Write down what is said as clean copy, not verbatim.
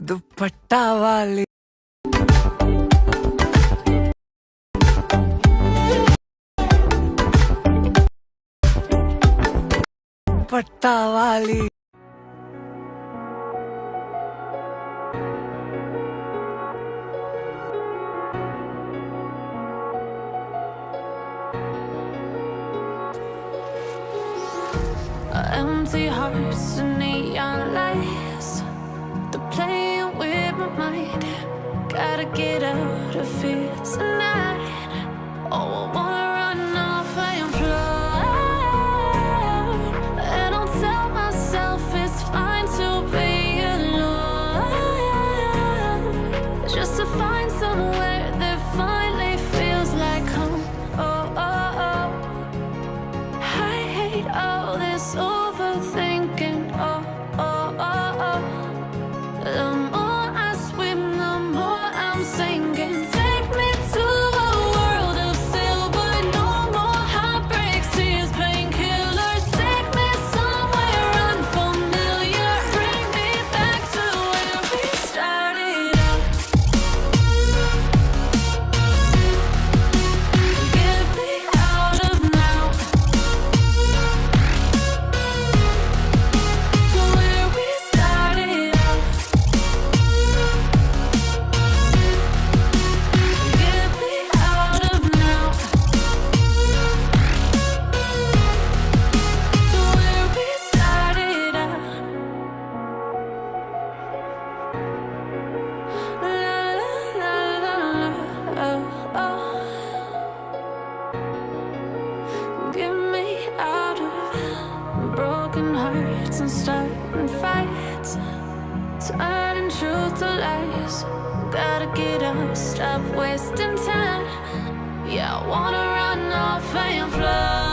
दुपट्टा वाली दुपट्टा वाली Empty hearts and neon lights, they're playing with my mind. Gotta get out of here tonight. Oh, I wanna run off and fly. And I'll tell myself it's fine to be alone, just to find somewhere that finally feels like home. Oh, oh, oh. I hate all this overthinking. Oh, oh, oh, oh. The more I swim, the more I'm sinking. Take me to a world of silver. No more heartbreaks, tears, painkillers. Take me somewhere unfamiliar. Bring me back to where we started out. Get me out of now, to where we started out. Get me out of now, to where we started out. La la la la la, oh, oh. Get me out of broken hearts and starting fights, turning truth to lies. Gotta get up, stop wasting time. Yeah, I wanna run off and fly.